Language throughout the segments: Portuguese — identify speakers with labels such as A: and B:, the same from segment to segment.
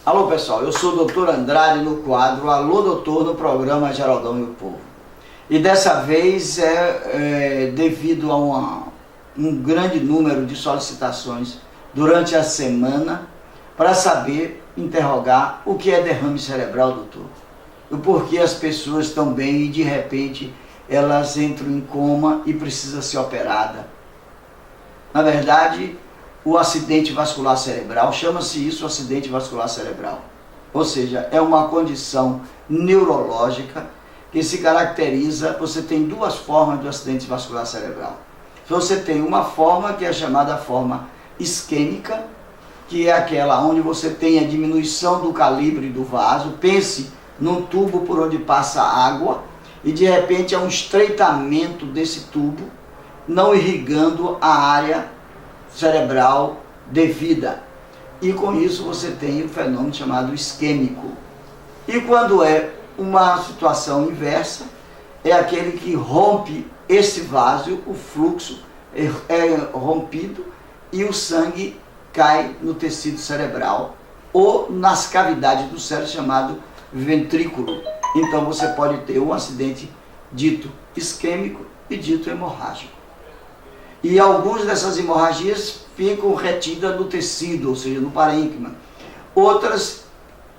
A: Alô pessoal, eu sou o Dr. Andrade no quadro Alô Doutor no programa Geraldão e o Povo. E dessa vez devido a um grande número de solicitações durante a semana para saber, interrogar o que é derrame cerebral, doutor. O porquê as pessoas estão bem e de repente elas entram em coma e precisa ser operada. Na verdade, o acidente vascular cerebral, chama-se isso acidente vascular cerebral. Ou seja, é uma condição neurológica que se caracteriza, você tem duas formas do acidente vascular cerebral. Você tem uma forma que é chamada forma isquêmica, que é aquela onde você tem a diminuição do calibre do vaso, pense num tubo por onde passa água, e de repente há um estreitamento desse tubo, não irrigando a área cerebral devida. E com isso você tem o fenômeno chamado isquêmico. E quando é uma situação inversa, é aquele que rompe esse vaso, o fluxo é rompido e o sangue cai no tecido cerebral ou nas cavidades do cérebro chamado ventrículo. Então você pode ter um acidente dito isquêmico e dito hemorrágico. E algumas dessas hemorragias ficam retidas no tecido, ou seja, no parênquima. Outras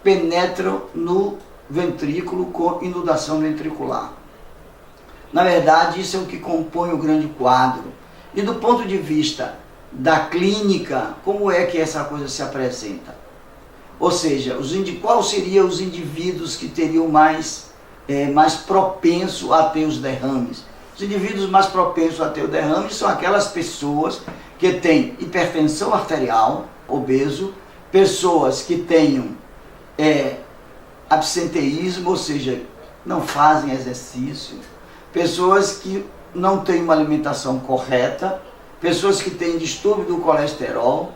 A: penetram no ventrículo com inundação ventricular. Na verdade, isso é o que compõe o grande quadro. E do ponto de vista da clínica, como é que essa coisa se apresenta? Ou seja, quais seriam os indivíduos que teriam mais propenso a ter os derrames? Os indivíduos mais propensos a ter o derrame são aquelas pessoas que têm hipertensão arterial, obeso, pessoas que tenham absenteísmo, ou seja, não fazem exercício, pessoas que não têm uma alimentação correta, pessoas que têm distúrbio do colesterol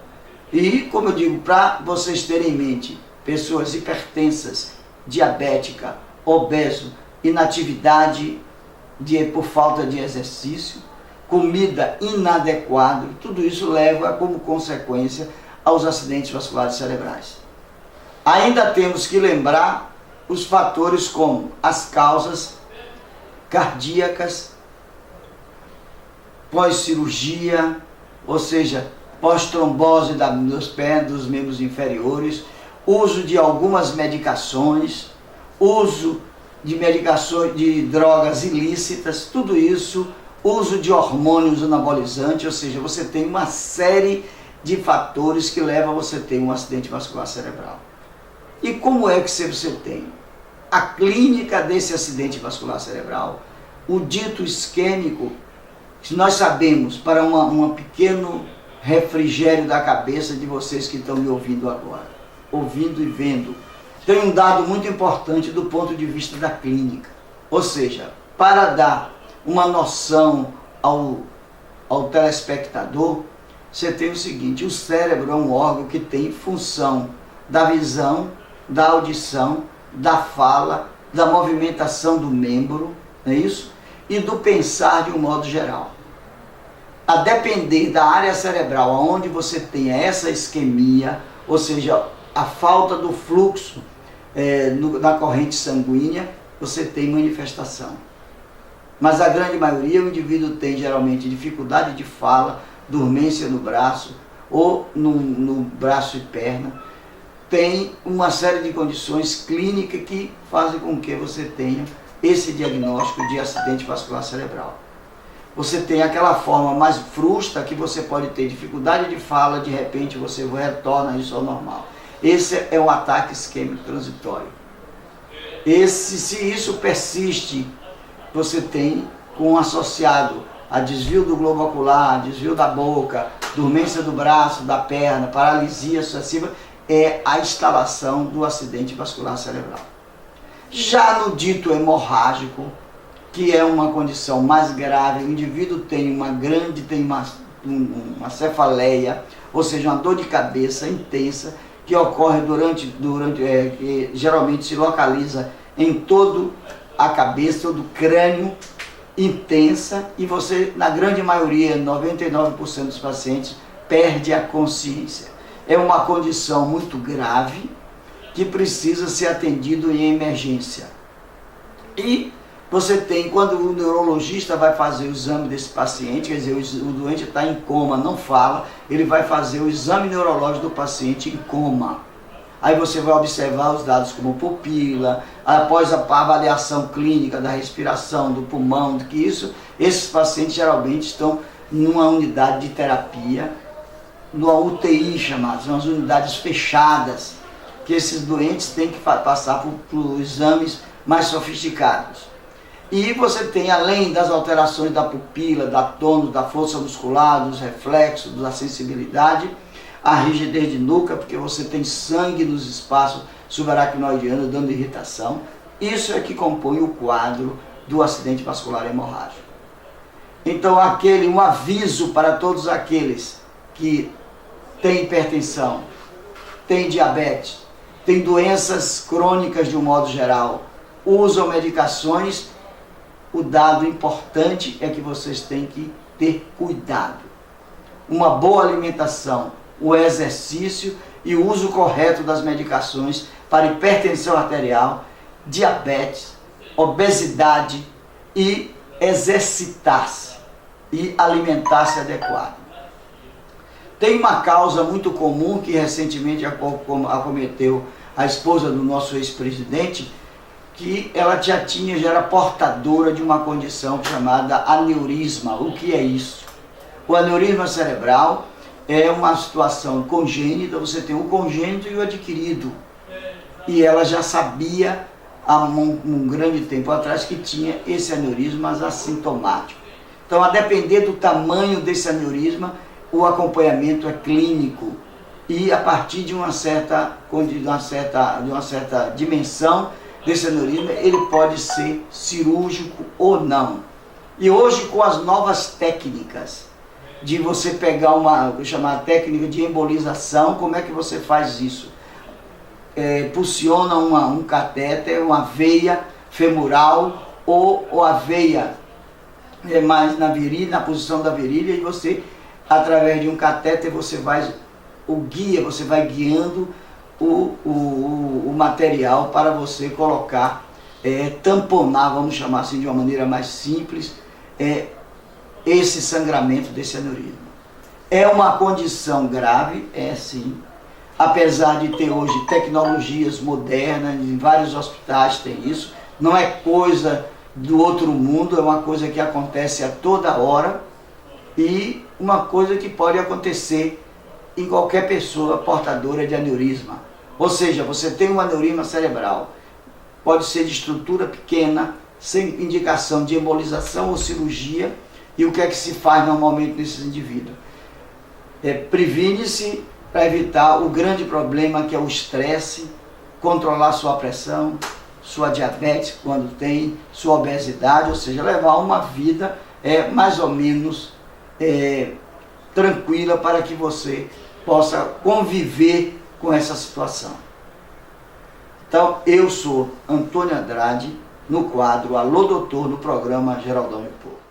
A: e, como eu digo, para vocês terem em mente, pessoas hipertensas, diabética, obeso, inatividade por falta de exercício, comida inadequada, tudo isso leva como consequência aos acidentes vasculares cerebrais. Ainda temos que lembrar os fatores como as causas cardíacas, pós-cirurgia, ou seja, pós-trombose dos pés, dos membros inferiores, uso de algumas medicações, uso de medicações, de drogas ilícitas, tudo isso, uso de hormônios anabolizantes, ou seja, você tem uma série de fatores que levam a você ter um acidente vascular cerebral. E como é que você tem? A clínica desse acidente vascular cerebral, o dito isquêmico, que nós sabemos, para um pequeno refrigério da cabeça de vocês que estão me ouvindo agora, ouvindo e vendo, tem um dado muito importante do ponto de vista da clínica. Ou seja, para dar uma noção ao telespectador, você tem o seguinte: o cérebro é um órgão que tem função da visão, da audição, da fala, da movimentação do membro, não é isso? E do pensar de um modo geral. A depender da área cerebral onde você tenha essa isquemia, ou seja, a falta do fluxo na corrente sanguínea, você tem manifestação. Mas a grande maioria, o indivíduo tem geralmente dificuldade de fala, dormência no braço ou no braço e perna. Tem uma série de condições clínicas que fazem com que você tenha esse diagnóstico de acidente vascular cerebral. Você tem aquela forma mais frustra que você pode ter dificuldade de fala, de repente você retorna isso ao normal. Esse é um ataque isquêmico transitório. Se isso persiste, você tem com associado a desvio do globo ocular, desvio da boca, dormência do braço, da perna, paralisia sucessiva, é a instalação do acidente vascular cerebral. Já no dito hemorrágico, que é uma condição mais grave, o indivíduo tem uma cefaleia, ou seja, uma dor de cabeça intensa, que ocorre que geralmente se localiza em toda a cabeça, todo o crânio, intensa, e você, na grande maioria, 99% dos pacientes, perde a consciência. É uma condição muito grave, que precisa ser atendido em emergência. E você tem, quando o neurologista vai fazer o exame desse paciente, quer dizer, o doente está em coma, não fala, ele vai fazer o exame neurológico do paciente em coma. Aí você vai observar os dados como pupila, após a avaliação clínica da respiração, do pulmão, do que isso, esses pacientes geralmente estão numa unidade de terapia, numa UTI chamada, são as unidades fechadas, que esses doentes têm que passar por exames mais sofisticados. E você tem, além das alterações da pupila, da tônus, da força muscular, dos reflexos, da sensibilidade, a rigidez de nuca, porque você tem sangue nos espaços subaracnoidianos dando irritação. Isso é que compõe o quadro do acidente vascular hemorrágico. Então, um aviso para todos aqueles que têm hipertensão, têm diabetes, têm doenças crônicas de um modo geral, usam medicações. O dado importante é que vocês têm que ter cuidado. Uma boa alimentação, o exercício e o uso correto das medicações para hipertensão arterial, diabetes, obesidade e exercitar-se e alimentar-se adequado. Tem uma causa muito comum que recentemente acometeu a esposa do nosso ex-presidente, que ela já era portadora de uma condição chamada aneurisma. O que é isso? O aneurisma cerebral é uma situação congênita, você tem o congênito e o adquirido. E ela já sabia há um grande tempo atrás que tinha esse aneurisma assintomático. Então, a depender do tamanho desse aneurisma, o acompanhamento é clínico. E a partir de uma certa dimensão desse aneurisma, ele pode ser cirúrgico ou não. E hoje, com as novas técnicas de você pegar vou chamar a técnica de embolização, como é que você faz isso? Pulsiona um catéter, uma veia femoral ou a veia mais na virilha, na posição da virilha, e você, através de um catéter, você vai guiando o material para você colocar, tamponar, vamos chamar assim de uma maneira mais simples, esse sangramento desse aneurisma. É uma condição grave, sim, apesar de ter hoje tecnologias modernas, em vários hospitais tem isso, não é coisa do outro mundo, é uma coisa que acontece a toda hora e uma coisa que pode acontecer em qualquer pessoa portadora de aneurisma. Ou seja, você tem um aneurisma cerebral, pode ser de estrutura pequena, sem indicação de embolização ou cirurgia. E o que é que se faz normalmente nesses indivíduos? Previne-se para evitar o grande problema que é o estresse, controlar sua pressão, sua diabetes quando tem, sua obesidade, ou seja, levar uma vida mais ou menos tranquila para que você possa conviver com essa situação. Então, eu sou Antônio Andrade, no quadro Alô Doutor, no programa Geraldão e o Povo.